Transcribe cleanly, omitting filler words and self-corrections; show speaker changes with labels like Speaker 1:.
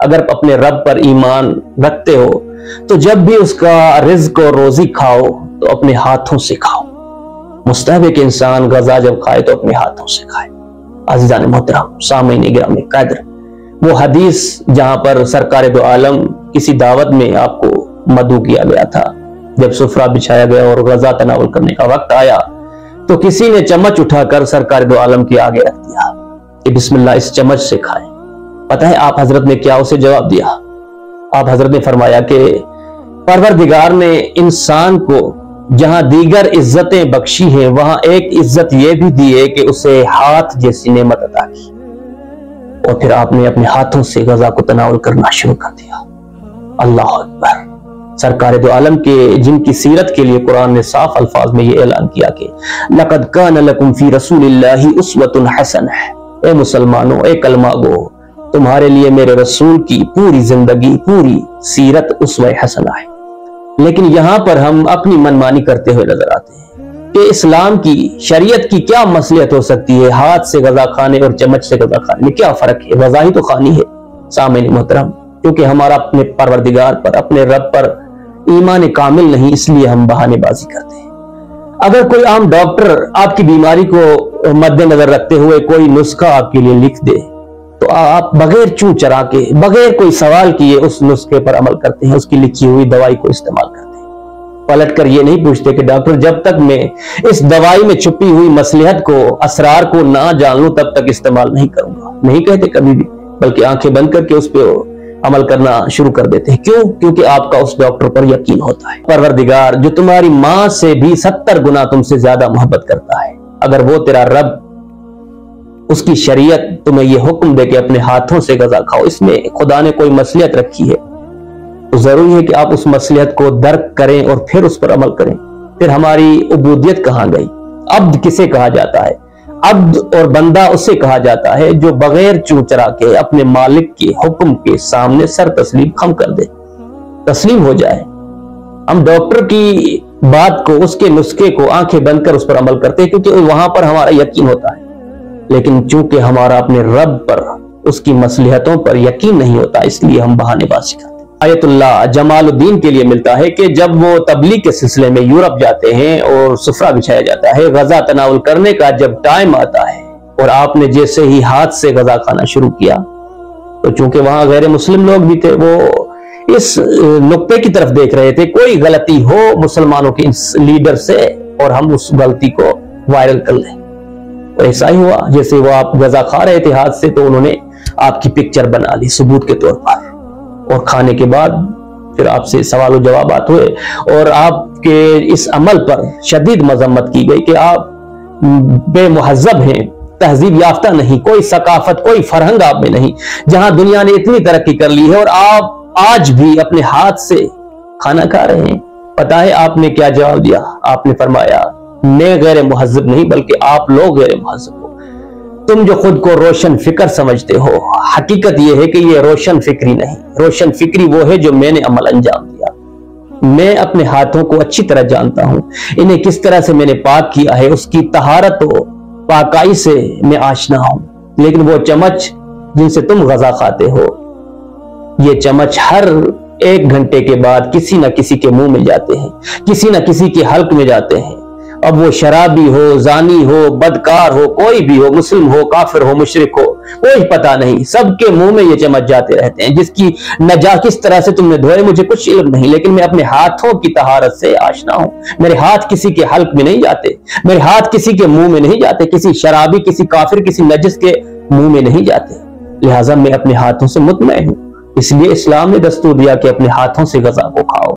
Speaker 1: اگر اپنے رب پر ایمان رکھتے ہو تو جب بھی اس کا رزق اور روزی کھاؤ تو اپنے ہاتھوں سے کھاؤ. مستحب ہے کہ انسان غذا جب کھائے تو اپنے ہاتھوں سے کھائے. عزیزان محترم، سامعین گرامی قدر، وہ حدیث جہاں پر سرکار دو عالم کسی دعوت میں آپ کو مدعو کیا گیا تھا، جب سفرہ بچھایا گیا اور غذا تناول کرنے کا وقت آیا تو کسی نے چمچ اٹھا کر سرکار دو عالم کے آگے رکھ دیا کہ بسم اللہ اس چمچ سے کھائیں. پتہ ہے آپ حضرت نے کیا اسے جواب دیا؟ آپ حضرت نے فرمایا کہ پروردگار نے انسان کو جہاں دیگر عزتیں بخشی ہیں وہاں ایک عزت یہ بھی دی ہے کہ اسے ہاتھ جیسی نعمت عطا کی، اور پھر آپ نے اپنے ہاتھوں سے غذا کو تناول کرنا شروع کر دیا. اللہ اکبر. سرکار دو عالم کے جن کی سیرت کے لیے قرآن نے صاف الفاظ میں یہ اعلان کیا کہ لَقَدْ كَانَ لَكُمْ فِي رَسُولِ اللَّهِ أُسْوَةٌ حَسَنَةٌ، اے مسلمانوں، اے کلمہ گو، تمہارے لیے میرے رسول کی پوری زندگی، پوری سیرت اسوہ حسنہ ہے. لیکن یہاں پر ہم اپنی منمانی کرتے ہوئے نظر آتے ہیں کہ اسلام کی شریعت کی کیا مصلحت ہو سکتی ہے ہاتھ سے غذا کھانے اور چمچ سے غذا کھانے میں؟ کیا فرق ہے؟ غذا ہی تو کھانی ہے. سامعین محترم، کیونکہ ہمارا اپنے پروردگار پر، اپنے رب پر ایمان کامل نہیں، اس لیے ہم بہانے بازی کرتے ہیں. اگر کوئی عام ڈاکٹر آپ کی بیماری کو مد نظر رکھتے ہوئے کوئی نسخہ آپ کے لیے لکھ دے تو آپ بغیر چوں چرا کے، بغیر کوئی سوال کیے اس نسخے پر عمل کرتے ہیں، اس کی لکھی ہوئی دوائی کو استعمال کرتے ہیں. پلٹ کر یہ نہیں پوچھتے کہ ڈاکٹر جب تک میں اس دوائی میں چھپی ہوئی مصلحت کو، اسرار کو نہ جان لوں تب تک استعمال نہیں کروں گا. نہیں کہتے کبھی بھی، بلکہ آنکھیں بند کر کے اس پہ عمل کرنا شروع کر دیتے ہیں. کیوں؟ کیونکہ آپ کا اس ڈاکٹر پر یقین ہوتا ہے. پروردگار جو تمہاری ماں سے بھی 70 گنا تم سے زیادہ محبت کرتا ہے، اگر وہ تیرا رب، اس کی شریعت تمہیں یہ حکم دے کہ اپنے ہاتھوں سے غذا کھاؤ، اس میں خدا نے کوئی مصلحت رکھی ہے تو ضروری ہے کہ آپ اس مصلحت کو درک کریں اور پھر اس پر عمل کریں. پھر ہماری عبودیت کہاں گئی؟ عبد کسے کہا جاتا ہے؟ عبد اور بندہ اسے کہا جاتا ہے جو بغیر چوں چرا کے اپنے مالک کے حکم کے سامنے سر تسلیم خم کر دے، تسلیم ہو جائے. ہم ڈاکٹر کی بات کو، اس کے نسخے کو آنکھیں بند کر اس پر عمل کرتے ہیں کیونکہ وہاں پر ہمارا یقین ہوتا ہے. لیکن چونکہ ہمارا اپنے رب پر، اس کی مصلحتوں پر یقین نہیں ہوتا، اس لیے ہم بہانے بازی کرتے ہیں. آیت اللہ جمال الدین کے لیے ملتا ہے کہ جب وہ تبلیغ کے سلسلے میں یورپ جاتے ہیں اور سفرہ بچھایا جاتا ہے، غذا تناول کرنے کا جب ٹائم آتا ہے اور آپ نے جیسے ہی ہاتھ سے غذا کھانا شروع کیا تو چونکہ وہاں غیر مسلم لوگ بھی تھے، وہ اس نقطے کی طرف دیکھ رہے تھے کوئی غلطی ہو مسلمانوں کے لیڈر سے اور ہم اس غلطی کو وائرل کر لیں. اور ایسا ہی ہوا، جیسے وہ آپ غذا کھا رہے تھے ہاتھ سے تو انہوں نے آپ کی پکچر بنا لی ثبوت کے طور پر، اور کھانے کے بعد پھر آپ سے سوال و جوابات ہوئے اور آپ کے اس عمل پر شدید مذمت کی گئی کہ آپ بے مہذب ہیں، تہذیب یافتہ نہیں، کوئی ثقافت، کوئی فرہنگ آپ میں نہیں، جہاں دنیا نے اتنی ترقی کر لی ہے اور آپ آج بھی اپنے ہاتھ سے کھانا کھا رہے ہیں. پتہ ہے آپ نے کیا جواب دیا؟ آپ نے فرمایا میں غیر مہذب نہیں بلکہ آپ لوگ غیر مہذب ہو. تم جو خود کو روشن فکر سمجھتے ہو، حقیقت یہ ہے کہ یہ روشن فکری نہیں. روشن فکری وہ ہے جو میں نے عمل انجام دیا. میں اپنے ہاتھوں کو اچھی طرح جانتا ہوں، انہیں کس طرح سے میں نے پاک کیا ہے، اس کی طہارت و پاکائی سے میں آشنا ہوں. لیکن وہ چمچ جن سے تم غذا کھاتے ہو، یہ چمچ ہر 1 گھنٹے کے بعد کسی نہ کسی کے منہ میں جاتے ہیں، کسی نہ کسی کے حلق میں جاتے ہیں. اب وہ شرابی ہو، زانی ہو، بدکار ہو، کوئی بھی ہو، مسلم ہو، کافر ہو، مشرک ہو، کوئی پتہ نہیں، سب کے منہ میں یہ چمچ جاتے رہتے ہیں. جس کی کس طرح سے تم نے دھوئے مجھے کچھ علم نہیں، لیکن میں اپنے ہاتھوں کی طہارت سے آشنا ہوں. میرے ہاتھ کسی کے حلق میں نہیں جاتے، میرے ہاتھ کسی کے منہ میں نہیں جاتے، کسی شرابی، کسی کافر، کسی نجس کے منہ میں نہیں جاتے. لہٰذا میں اپنے ہاتھوں سے مطمئن ہوں. اس لیے اسلام نے دستور دیا کہ اپنے ہاتھوں سے غذا کو کھاؤ.